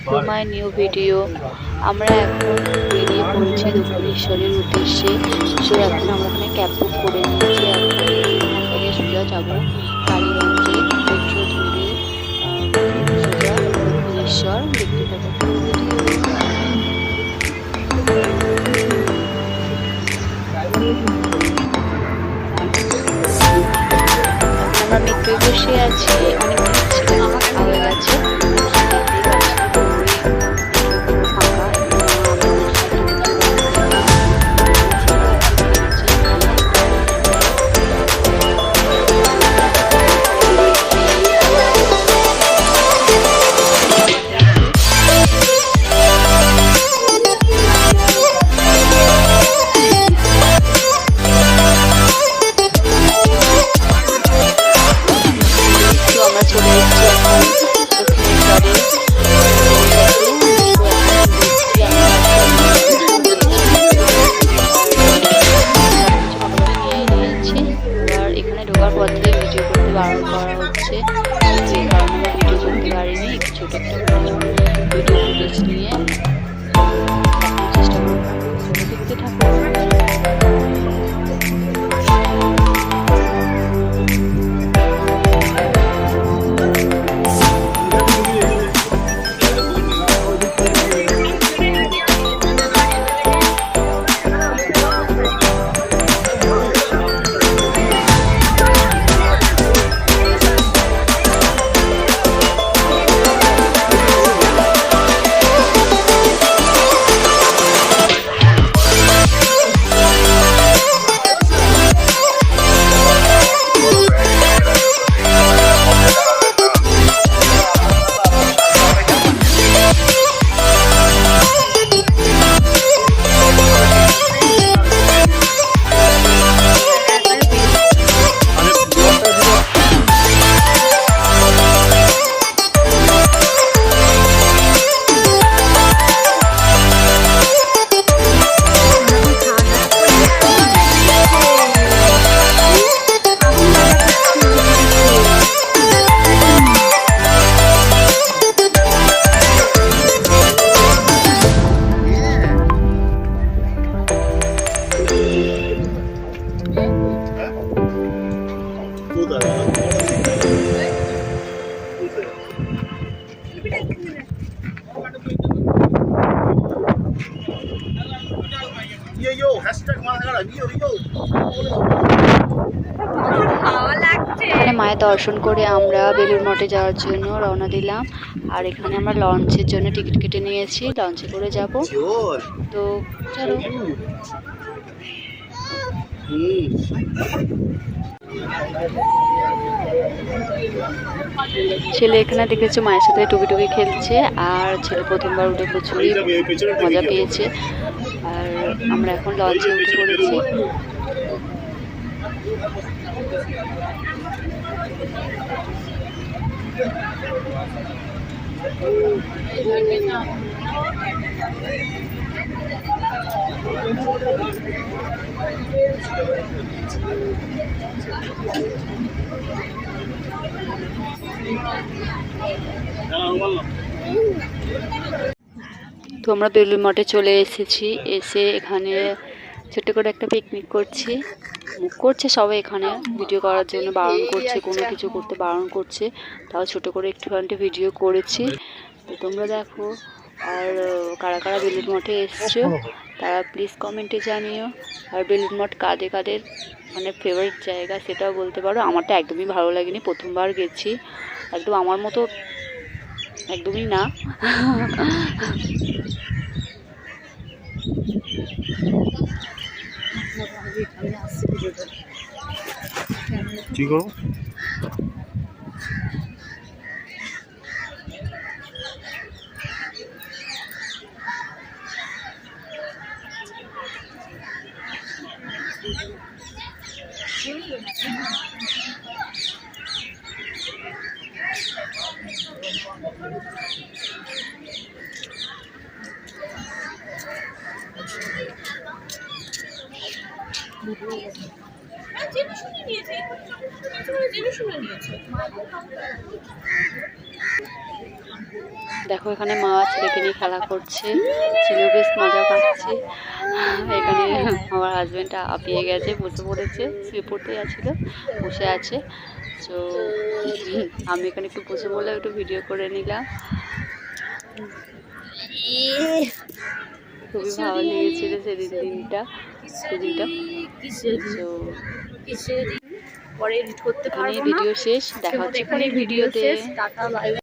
To my new video. আমরা এখন বেরিয়ে পড়েছি দক্ষিণেশ্বরের উদ্দেশ্যে। সো এখন আমরা ওখানে ক্যাব বুক করে নিয়েছি। এখন এখান থেকে সোজা যাবো কালীগঞ্জে মেট্রো ধরে সোজা দক্ষিণেশ্বর। দেখতে থাকো আমরা মেট্রোয় বসে আছি। অনেক হয়ে গেছে, বারণ করা হচ্ছে, যে কারণে আমরা ভিডিও করতে পারিনি। ছোট একটা ভিডিও ফুটেজ নিয়ে চেষ্টা করবো, দেখতে থাকবো। এখানে মায়ের দর্শন করে আমরা বেলুড় মঠে যাওয়ার জন্য রওনা দিলাম। আর এখানে আমরা লঞ্চের জন্য টিকিট কেটে নিয়েছি, লঞ্চে করে যাব। তো চলো। ছেলে এখানে দেখেছো মায়ের সাথে টুকি খেলছে, আর ছেলে প্রথমবার উঠে প্রচুরই মজা পেয়েছে। আর আমরা এখন লঞ্চে উঠে পড়েছি। তো আমরা বেলুড় মঠে চলে এসেছি। এসে এখানে ছোট্ট করে একটা পিকনিক করছে সবাই। এখানে ভিডিও করার জন্য বারণ করছে, কোনো কিছু করতে বারণ করছে, তাও ছোট করে একটুখানি ভিডিও করেছি। তো তোমরা দেখো। আর কারা কারা বেলুড় মঠে এসছো তারা প্লিজ কমেন্টে জানিও। আর বেলুড় মঠ কাদের মানে ফেভারিট জায়গা সেটাও বলতে পারো। আমারটা একদমই ভালো লাগেনি, প্রথমবার গেছি। একদম আমার মতো একদমই না। কি করো? জেনে শুনে নিয়েছে, জেনে শুনে নিয়েছে। দেখো এখানে মা ছেলেকে নিয়ে খেলা করছে, ছেলেও বেশ মজা পাচ্ছে। এখানে আমার হাজব্যান্ডটা হাঁপিয়ে গেছে, বসে পড়েছে, শুয়ে পড়তে যাচ্ছিল, বসে আছে। তো আমি এখানে একটু বসে বললাম, একটু ভিডিও করে নিলাম। খুবই ভালো লেগেছিল সেদিনটা। তো পরে এডিট করতে পারবো না। ভিডিও শেষ, দেখা হচ্ছে পরের ভিডিওতে। Tata bye.